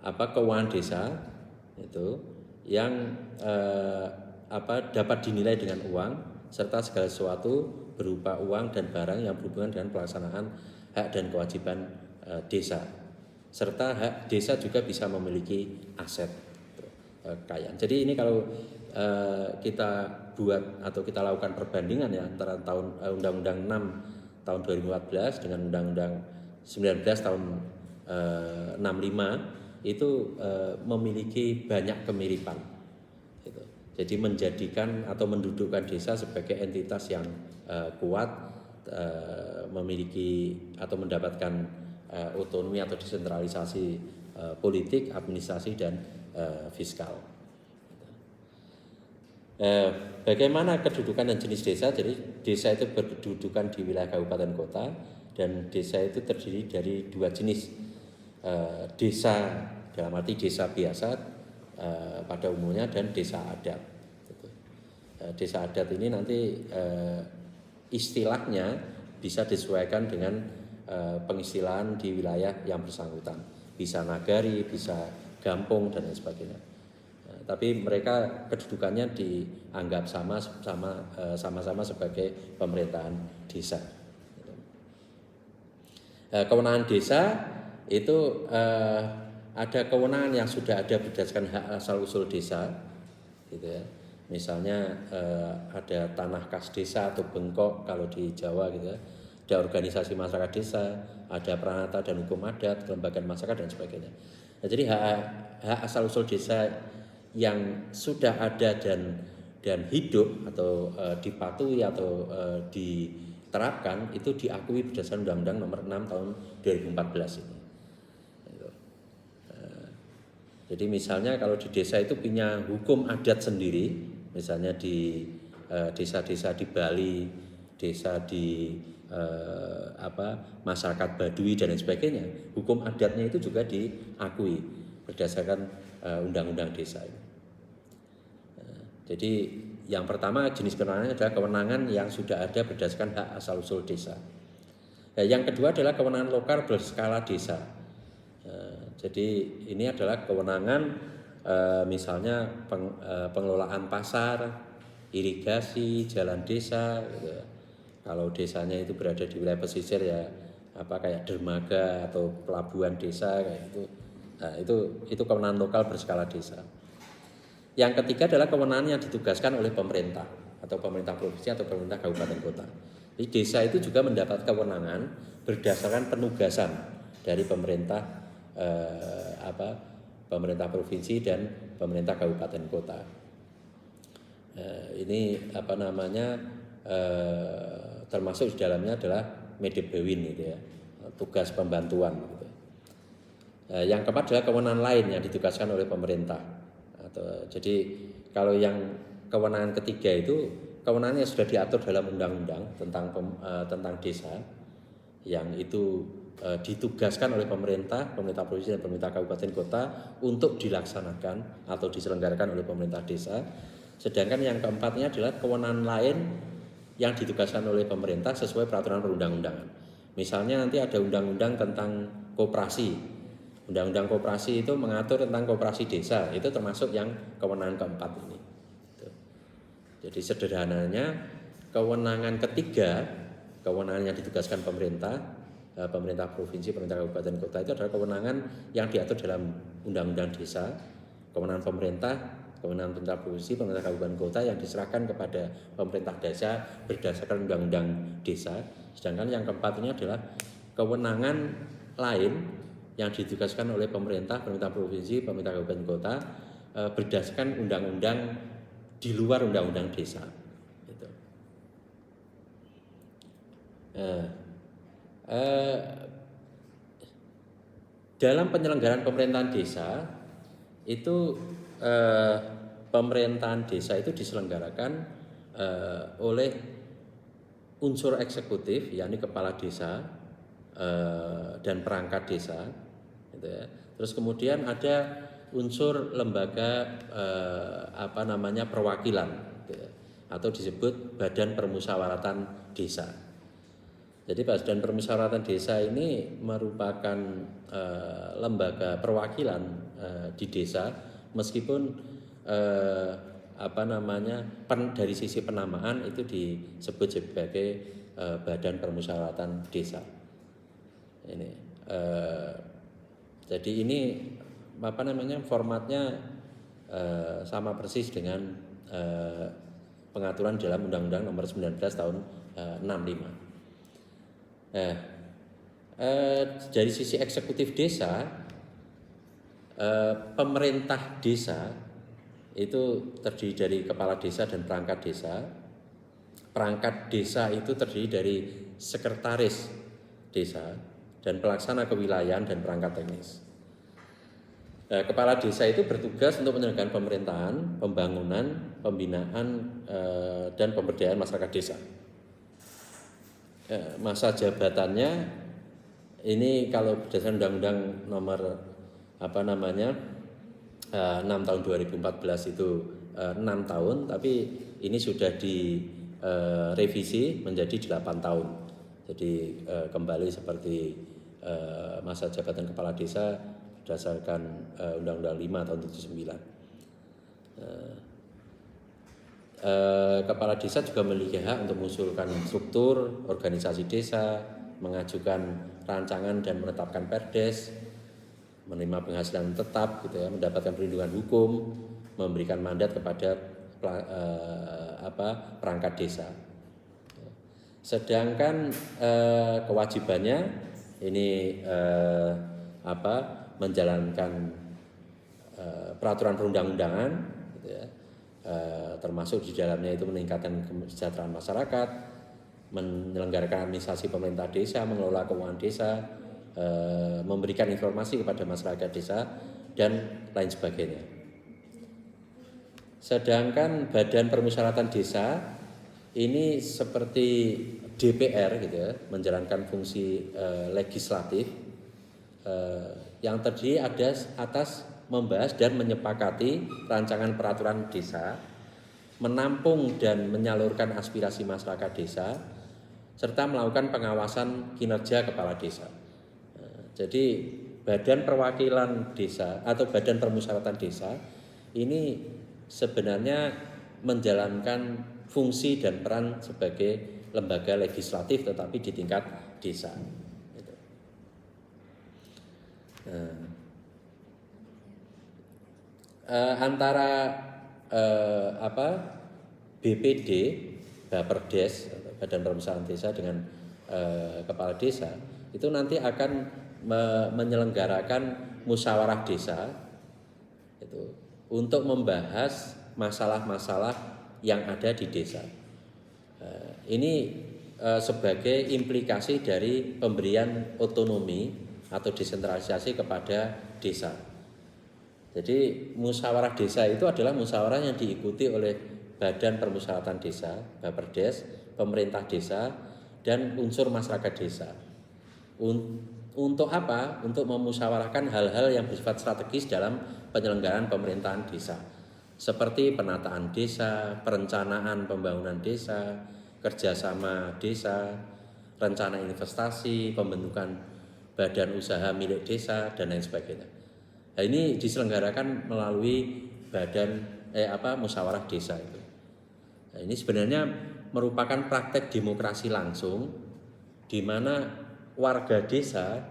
keuangan desa itu yang dapat dinilai dengan uang serta segala sesuatu berupa uang dan barang yang berhubungan dengan pelaksanaan hak dan kewajiban desa, serta hak desa juga bisa memiliki aset kekayaan. Jadi ini kalau kita buat atau kita lakukan perbandingan ya antara Undang-Undang 6 tahun 2014 dengan Undang-Undang 19 tahun 65 itu memiliki banyak kemiripan gitu. Jadi menjadikan atau mendudukkan desa sebagai entitas yang kuat, memiliki atau mendapatkan otonomi atau desentralisasi politik, administrasi dan fiskal. Bagaimana kedudukan dan jenis desa? Jadi desa itu berkedudukan di wilayah kabupaten kota, dan desa itu terdiri dari dua jenis. Desa dalam arti desa biasa pada umumnya dan desa adat. Desa adat ini nanti istilahnya bisa disesuaikan dengan pengistilahan di wilayah yang bersangkutan. Bisa nagari, bisa gampung dan lain sebagainya. Tapi mereka kedudukannya dianggap sama-sama sebagai pemerintahan desa. Kewenangan desa itu ada kewenangan yang sudah ada berdasarkan hak asal usul desa, gitu ya. Misalnya ada tanah kas desa atau bengkok kalau di Jawa gitu ya. Ada organisasi masyarakat desa, ada peranata dan hukum adat, kelembagaan masyarakat dan sebagainya. Nah, jadi hak asal usul desa yang sudah ada dan hidup atau dipatuhi atau diterapkan itu diakui berdasarkan Undang-Undang Nomor 6 tahun 2014 ini. Jadi misalnya kalau di desa itu punya hukum adat sendiri, misalnya di desa-desa di Bali, desa di masyarakat Baduy dan lain sebagainya, hukum adatnya itu juga diakui berdasarkan undang-undang desa ini. Jadi yang pertama jenis kewenangan adalah kewenangan yang sudah ada berdasarkan hak asal usul desa. Nah, yang kedua adalah kewenangan lokal berskala desa. Jadi ini adalah kewenangan misalnya pengelolaan pasar, irigasi, jalan desa. Gitu. Kalau desanya itu berada di wilayah pesisir ya kayak dermaga atau pelabuhan desa kayak itu. Nah, itu kewenangan lokal berskala desa. Yang ketiga adalah kewenangan yang ditugaskan oleh pemerintah atau pemerintah provinsi atau pemerintah kabupaten kota. Jadi desa itu juga mendapat kewenangan berdasarkan penugasan dari pemerintah pemerintah provinsi dan pemerintah kabupaten kota. Ini termasuk di dalamnya adalah medebewin gitu ya, tugas pembantuan gitu. Yang keempat adalah kewenangan lain yang ditugaskan oleh pemerintah. Jadi kalau yang kewenangan ketiga itu kewenangannya sudah diatur dalam undang-undang tentang desa yang itu ditugaskan oleh pemerintah provinsi dan pemerintah kabupaten kota untuk dilaksanakan atau diselenggarakan oleh pemerintah desa. Sedangkan yang keempatnya adalah kewenangan lain yang ditugaskan oleh pemerintah sesuai peraturan perundang-undangan. Misalnya nanti ada undang-undang tentang koperasi. Undang-undang koperasi itu mengatur tentang koperasi desa, itu termasuk yang kewenangan keempat ini. Jadi sederhananya kewenangan ketiga, kewenangan yang ditugaskan pemerintah provinsi, pemerintah kabupaten kota itu adalah kewenangan yang diatur dalam undang-undang desa, kewenangan pemerintah provinsi, pemerintah kabupaten kota yang diserahkan kepada pemerintah desa berdasarkan undang-undang desa. Sedangkan yang keempat ini adalah kewenangan lain yang ditugaskan oleh pemerintah provinsi, pemerintah kabupaten kota berdasarkan undang-undang di luar undang-undang desa. Gitu. Dalam penyelenggaraan pemerintahan desa itu pemerintahan desa itu diselenggarakan oleh unsur eksekutif, yakni kepala desa dan perangkat desa. Gitu ya. Terus kemudian ada unsur lembaga perwakilan gitu ya, atau disebut Badan Permusyawaratan Desa. Jadi Badan Permusyawaratan Desa ini merupakan lembaga perwakilan di desa meskipun dari sisi penamaan itu disebut sebagai Badan Permusyawaratan Desa. Ini jadi ini formatnya sama persis dengan pengaturan dalam Undang-Undang Nomor 19 tahun 65. Dari sisi eksekutif desa, pemerintah desa itu terdiri dari kepala desa dan perangkat desa. Perangkat desa itu terdiri dari sekretaris desa dan pelaksana kewilayahan dan perangkat teknis. Kepala desa itu bertugas untuk penyelenggaraan pemerintahan, pembangunan, pembinaan, dan pemberdayaan masyarakat desa. Masa jabatannya ini kalau berdasarkan Undang-Undang Nomor 6 tahun 2014 itu 6 tahun, tapi ini sudah direvisi menjadi 8 tahun. Jadi kembali seperti masa jabatan kepala desa berdasarkan Undang-Undang 5 tahun 79. Kepala desa juga memiliki hak untuk mengusulkan struktur organisasi desa, mengajukan rancangan dan menetapkan perdes, menerima penghasilan tetap gitu ya, mendapatkan perlindungan hukum, memberikan mandat kepada perangkat desa. Sedangkan kewajibannya ini menjalankan peraturan perundang-undangan gitu ya, termasuk di dalamnya itu meningkatkan kesejahteraan masyarakat, menyelenggarakan administrasi pemerintah desa, mengelola keuangan desa, memberikan informasi kepada masyarakat desa dan lain sebagainya. Sedangkan Badan Permusyawaratan Desa ini seperti DPR gitu ya, menjalankan fungsi legislatif yang terdiri atas membahas dan menyepakati rancangan peraturan desa, menampung dan menyalurkan aspirasi masyarakat desa, serta melakukan pengawasan kinerja kepala desa. Jadi Badan Perwakilan Desa atau Badan Permusyawaratan Desa ini sebenarnya menjalankan fungsi dan peran sebagai lembaga legislatif tetapi di tingkat desa. Antara BPD, Baperdes, Badan Permusyawaratan Desa dengan kepala desa itu nanti akan menyelenggarakan musyawarah desa itu untuk membahas masalah-masalah yang ada di desa. Ini sebagai implikasi dari pemberian otonomi atau desentralisasi kepada desa. Jadi musyawarah desa itu adalah musyawarah yang diikuti oleh Badan Permusyawaratan Desa, Baperdes, pemerintah desa, dan unsur masyarakat desa. Untuk apa? Untuk memusyawarahkan hal-hal yang bersifat strategis dalam penyelenggaraan pemerintahan desa, seperti penataan desa, perencanaan pembangunan desa, kerjasama desa, rencana investasi, pembentukan badan usaha milik desa, dan lain sebagainya. Nah, ini diselenggarakan melalui musyawarah desa itu. Nah, ini sebenarnya merupakan praktek demokrasi langsung di mana warga desa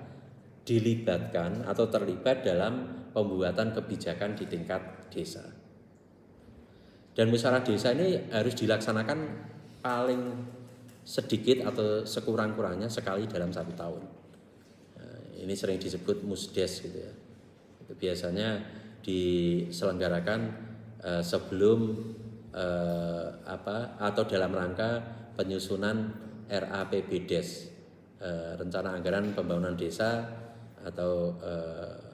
dilibatkan atau terlibat dalam pembuatan kebijakan di tingkat desa. Dan musyawarah desa ini harus dilaksanakan paling sedikit atau sekurang-kurangnya sekali dalam 1 tahun. Nah, ini sering disebut musdes gitu ya. Itu biasanya diselenggarakan sebelum atau dalam rangka penyusunan RAPBDes, rencana anggaran pembangunan desa, atau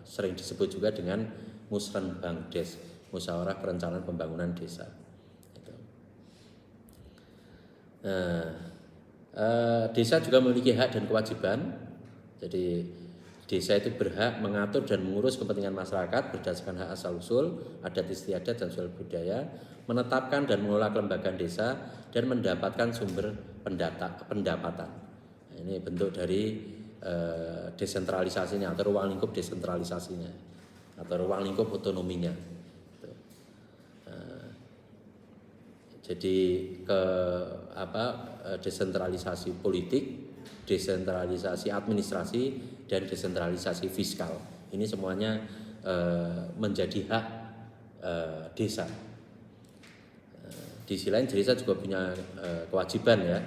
sering disebut juga dengan Musrenbangdes, musyawarah perencanaan pembangunan desa. Desa juga memiliki hak dan kewajiban. Jadi desa itu berhak mengatur dan mengurus kepentingan masyarakat berdasarkan hak asal usul, adat istiadat dan sosial budaya, menetapkan dan mengelola kelembagaan desa, dan mendapatkan sumber pendapatan. Nah, ini bentuk dari desentralisasinya atau ruang lingkup desentralisasinya atau ruang lingkup otonominya. Jadi desentralisasi politik, desentralisasi administrasi, dan desentralisasi fiskal. Ini semuanya menjadi hak desa. Di sisi lain desa juga punya kewajiban ya,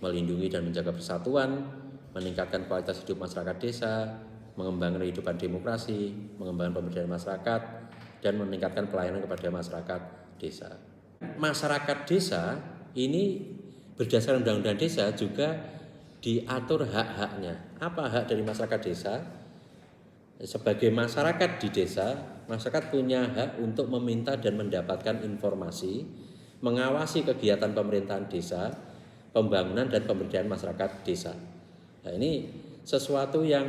melindungi dan menjaga persatuan, meningkatkan kualitas hidup masyarakat desa, mengembangkan kehidupan demokrasi, mengembangkan pemberdayaan masyarakat, dan meningkatkan pelayanan kepada masyarakat desa. Masyarakat desa ini berdasarkan undang-undang desa juga diatur hak-haknya. Apa hak dari masyarakat desa? Sebagai masyarakat di desa, masyarakat punya hak untuk meminta dan mendapatkan informasi, mengawasi kegiatan pemerintahan desa, pembangunan dan pemberdayaan masyarakat desa. Nah, ini sesuatu yang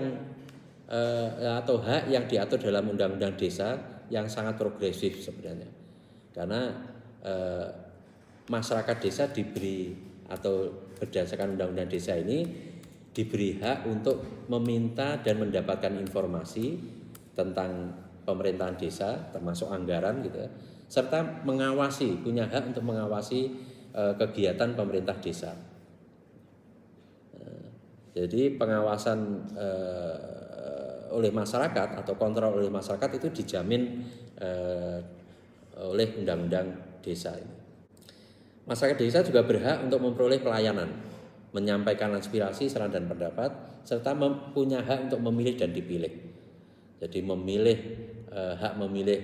atau hak yang diatur dalam undang-undang desa yang sangat progresif sebenarnya. Karena masyarakat desa diberi atau berdasarkan undang-undang desa ini diberi hak untuk meminta dan mendapatkan informasi tentang pemerintahan desa termasuk anggaran gitu ya, serta mengawasi, punya hak untuk mengawasi kegiatan pemerintah desa. Jadi pengawasan oleh masyarakat atau kontrol oleh masyarakat itu dijamin oleh undang-undang desa ini. Masyarakat desa juga berhak untuk memperoleh pelayanan, menyampaikan aspirasi, saran dan pendapat, serta punya hak untuk memilih dan dipilih. Jadi hak memilih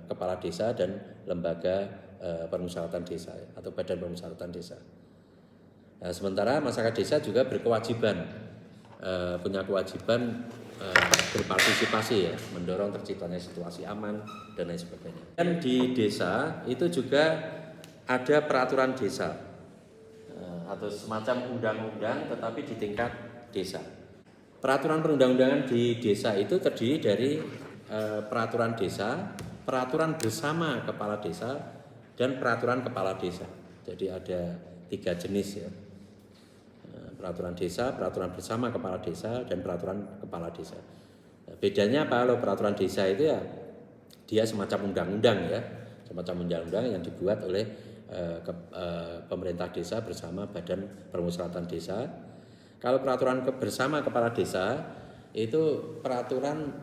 kepala desa dan lembaga permusyawaratan desa atau badan permusyawaratan desa. Nah, sementara masyarakat desa juga berkewajiban punya kewajiban berpartisipasi ya, mendorong terciptanya situasi aman dan lain sebagainya. Dan di desa itu juga ada peraturan desa atau semacam undang-undang tetapi di tingkat desa. Peraturan perundang-undangan di desa itu terdiri dari peraturan desa, peraturan bersama kepala desa, dan peraturan kepala desa. Jadi ada 3 jenis ya. Peraturan desa, peraturan bersama kepala desa, dan peraturan kepala desa. Bedanya apa? Kalau peraturan desa itu ya dia semacam undang-undang ya, semacam undang-undang yang dibuat oleh pemerintah desa bersama Badan Permusyawaratan Desa. Kalau peraturan bersama kepala desa itu peraturan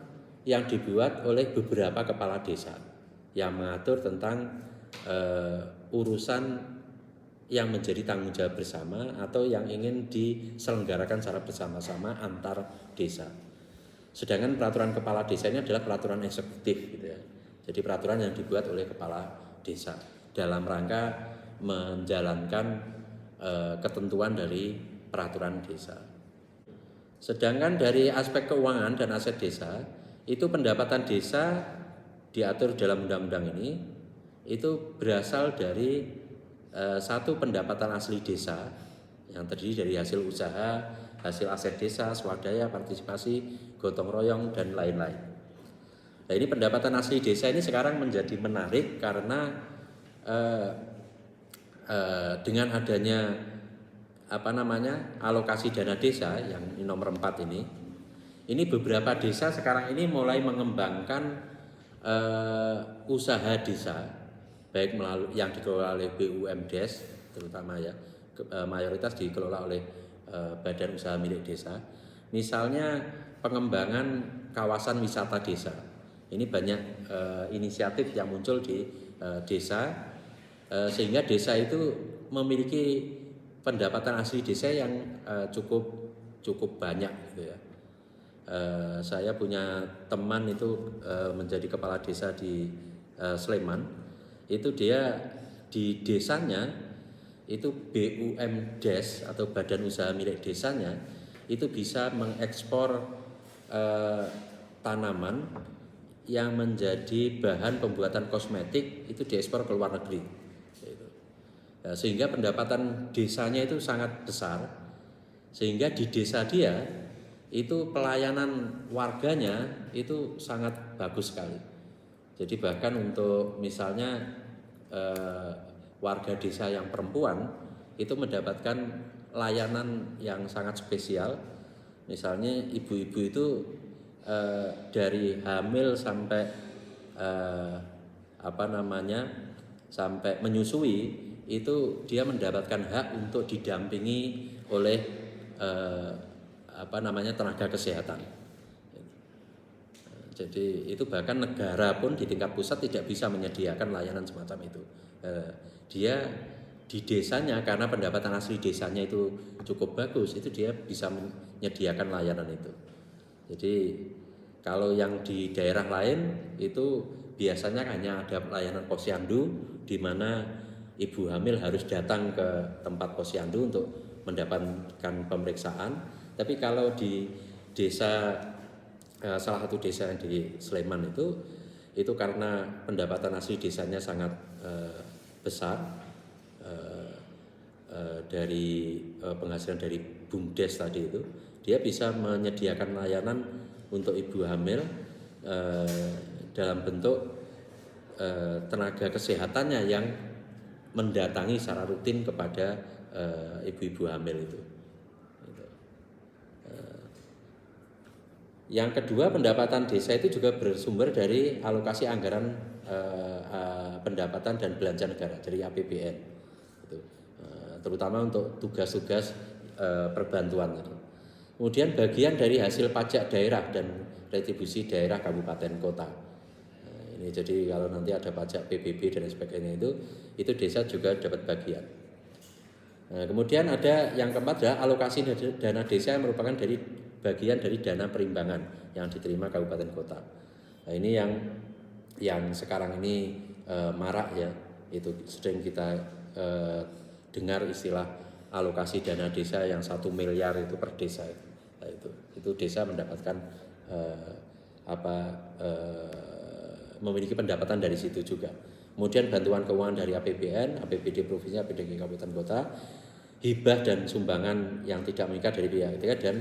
yang dibuat oleh beberapa kepala desa yang mengatur tentang urusan yang menjadi tanggung jawab bersama atau yang ingin diselenggarakan secara bersama-sama antar desa. Sedangkan peraturan kepala desa ini adalah peraturan eksekutif gitu ya. Jadi peraturan yang dibuat oleh kepala desa dalam rangka menjalankan ketentuan dari peraturan desa. Sedangkan dari aspek keuangan dan aset desa, itu pendapatan desa diatur dalam undang-undang ini itu berasal dari satu pendapatan asli desa yang terdiri dari hasil usaha, hasil aset desa, swadaya, partisipasi, gotong royong, dan lain-lain. Nah, ini pendapatan asli desa ini sekarang menjadi menarik karena dengan adanya alokasi dana desa yang nomor 4 ini beberapa desa sekarang ini mulai mengembangkan usaha desa, baik melalui yang dikelola oleh BUMDes terutama ya, mayoritas dikelola oleh badan usaha milik desa. Misalnya pengembangan kawasan wisata desa. Ini banyak inisiatif yang muncul di desa sehingga desa itu memiliki pendapatan asli desa yang cukup banyak gitu ya. Saya punya teman itu menjadi kepala desa di Sleman. Itu dia di desanya itu BUMDes atau badan usaha milik desanya itu bisa mengekspor tanaman yang menjadi bahan pembuatan kosmetik itu diekspor ke luar negeri. Sehingga pendapatan desanya itu sangat besar, sehingga di desa dia itu pelayanan warganya itu sangat bagus sekali. Jadi bahkan untuk misalnya warga desa yang perempuan itu mendapatkan layanan yang sangat spesial. Misalnya ibu-ibu itu dari hamil sampai sampai menyusui itu dia mendapatkan hak untuk didampingi oleh tenaga kesehatan. Jadi itu bahkan negara pun di tingkat pusat tidak bisa menyediakan layanan semacam itu. Dia di desanya karena pendapatan asli desanya itu cukup bagus, itu dia bisa menyediakan layanan itu. Jadi kalau yang di daerah lain itu biasanya hanya ada layanan posyandu di mana ibu hamil harus datang ke tempat posyandu untuk mendapatkan pemeriksaan. Tapi kalau di desa salah satu desa yang di Sleman itu karena pendapatan asli desanya sangat besar dari penghasilan dari BUMDes tadi itu, dia bisa menyediakan layanan untuk ibu hamil dalam bentuk tenaga kesehatannya yang mendatangi secara rutin kepada ibu-ibu hamil itu. Yang kedua, pendapatan desa itu juga bersumber dari alokasi anggaran pendapatan dan belanja negara dari APBN, terutama untuk tugas-tugas perbantuan tadi. Kemudian bagian dari hasil pajak daerah dan retribusi daerah kabupaten kota. Ini jadi kalau nanti ada pajak PBB dan sebagainya itu desa juga dapat bagian. Kemudian ada yang keempat adalah alokasi dana desa yang merupakan bagian dari dana perimbangan yang diterima kabupaten kota. Nah, ini yang sekarang ini marak ya, itu sering kita dengar istilah alokasi dana desa yang 1 miliar itu per desa. Nah, itu desa mendapatkan memiliki pendapatan dari situ juga. Kemudian bantuan keuangan dari APBN, APBD provinsi, APBD kabupaten kota, hibah dan sumbangan yang tidak mengikat dari pihak ketiga, dan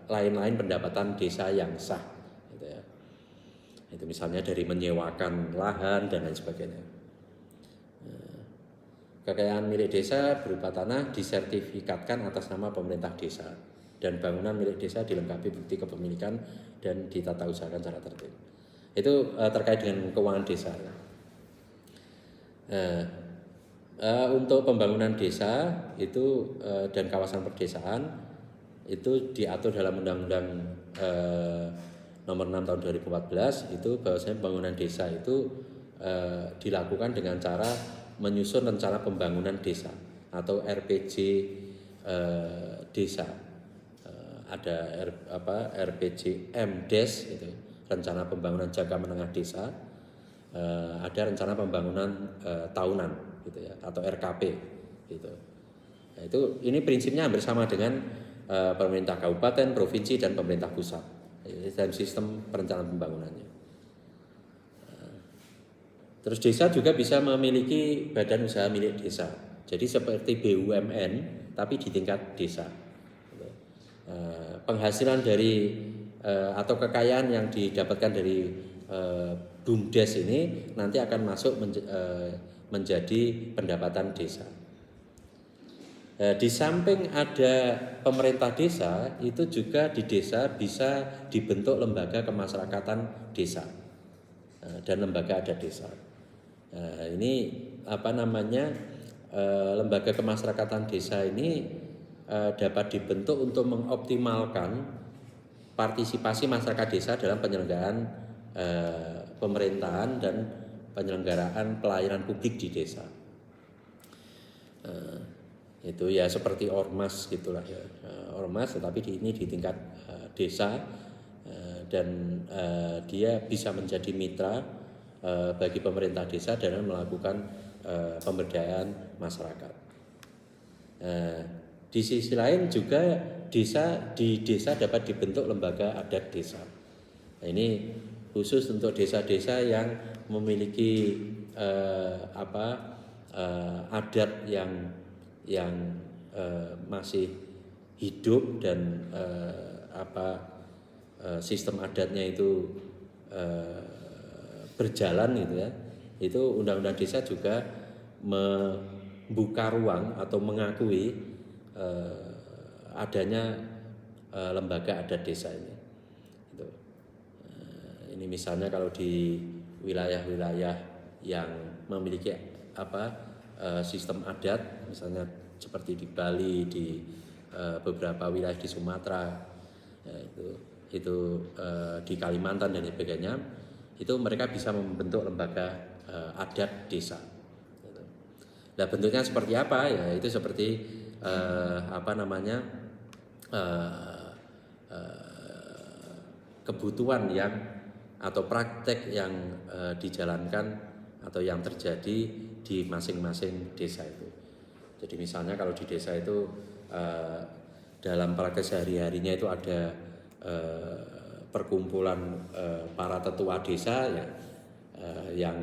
lain-lain pendapatan desa yang sah, gitu ya. Itu misalnya dari menyewakan lahan dan lain sebagainya. Kekayaan milik desa berupa tanah disertifikatkan atas nama pemerintah desa, dan bangunan milik desa dilengkapi bukti kepemilikan dan ditata usahakan secara tertib. Itu terkait dengan keuangan desa. Untuk pembangunan desa itu dan kawasan perdesaan itu diatur dalam Undang-Undang Nomor 6 Tahun 2014, itu bahwasanya pembangunan desa itu dilakukan dengan cara menyusun rencana pembangunan desa atau RPG desa. Ada RPG MDes itu, rencana pembangunan jangka menengah desa. Ada rencana pembangunan tahunan gitu ya, atau RKP gitu. Nah, ini prinsipnya hampir sama dengan pemerintah kabupaten, provinsi, dan pemerintah pusat dalam sistem perencanaan pembangunannya. Terus desa juga bisa memiliki badan usaha milik desa. Jadi seperti BUMN tapi di tingkat desa. Penghasilan dari atau kekayaan yang didapatkan dari BUMDes ini nanti akan masuk menjadi pendapatan desa. Di samping ada pemerintah desa, itu juga di desa bisa dibentuk lembaga kemasyarakatan desa dan lembaga adat desa. Ini lembaga kemasyarakatan desa ini dapat dibentuk untuk mengoptimalkan partisipasi masyarakat desa dalam penyelenggaraan pemerintahan dan penyelenggaraan pelayanan publik di desa. Itu ya seperti ormas gitulah ya, ormas, tetapi ini di tingkat desa, dan dia bisa menjadi mitra bagi pemerintah desa dalam melakukan pemberdayaan masyarakat. Di sisi lain juga di desa dapat dibentuk lembaga adat desa. Nah, ini khusus untuk desa-desa yang memiliki adat yang masih hidup dan sistem adatnya itu berjalan gitu ya. Itu Undang-Undang Desa juga membuka ruang atau mengakui adanya lembaga adat desa ini. Gitu. Ini misalnya kalau di wilayah-wilayah yang memiliki sistem adat, misalnya seperti di Bali, di beberapa wilayah di Sumatera, itu di Kalimantan dan sebagainya, itu mereka bisa membentuk lembaga adat desa. Nah, bentuknya seperti apa? Ya itu seperti kebutuhan yang atau praktek yang dijalankan atau yang terjadi di masing-masing desa itu. Jadi misalnya kalau di desa itu dalam praktek sehari-harinya itu ada perkumpulan para tetua desa ya, yang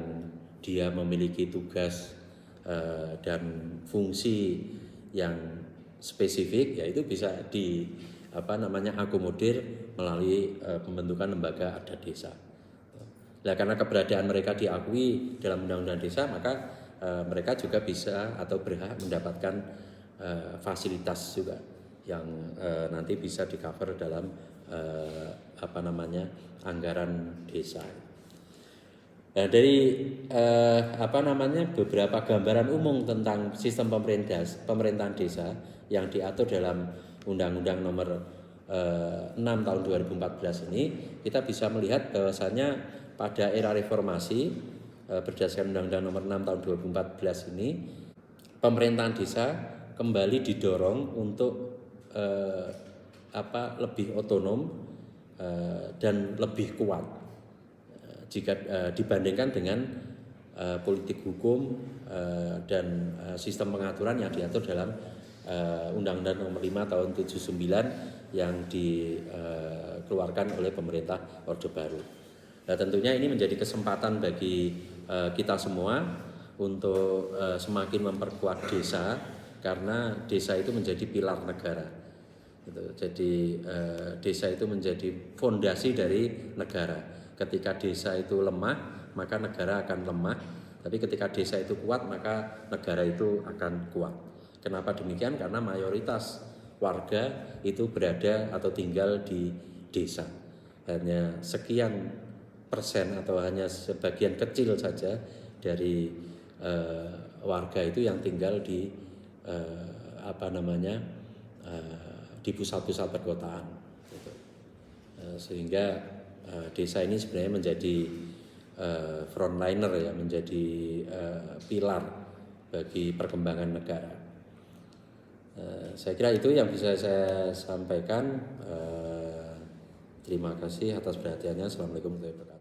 dia memiliki tugas dan fungsi yang spesifik, yaitu bisa akomodir melalui pembentukan lembaga adat desa. Nah, karena keberadaan mereka diakui dalam Undang-Undang Desa, maka mereka juga bisa atau berhak mendapatkan fasilitas juga yang nanti bisa di-cover dalam anggaran desa. Nah, dari beberapa gambaran umum tentang sistem pemerintahan desa yang diatur dalam Undang-Undang Nomor 6 Tahun 2014 ini, kita bisa melihat bahwasanya pada era reformasi berdasarkan Undang-Undang Nomor 6 Tahun 2014 ini, pemerintahan desa kembali didorong untuk lebih otonom dan lebih kuat jika dibandingkan dengan politik hukum dan sistem pengaturan yang diatur dalam Undang-Undang Nomor 5 Tahun 79 yang dikeluarkan oleh pemerintah Orde Baru. Nah, tentunya ini menjadi kesempatan bagi kita semua untuk semakin memperkuat desa, karena desa itu menjadi pilar negara. Jadi desa itu menjadi fondasi dari negara. Ketika desa itu lemah, maka negara akan lemah. Tapi ketika desa itu kuat, maka negara itu akan kuat. Kenapa demikian? Karena mayoritas warga itu berada atau tinggal di desa. Hanya sekian persen atau hanya sebagian kecil saja dari warga itu yang tinggal di di pusat-pusat perkotaan gitu. Sehingga desa ini sebenarnya menjadi frontliner ya, menjadi pilar bagi perkembangan negara. Saya kira itu yang bisa saya sampaikan. Terima kasih atas perhatiannya. Assalamualaikum warahmatullahi wabarakatuh.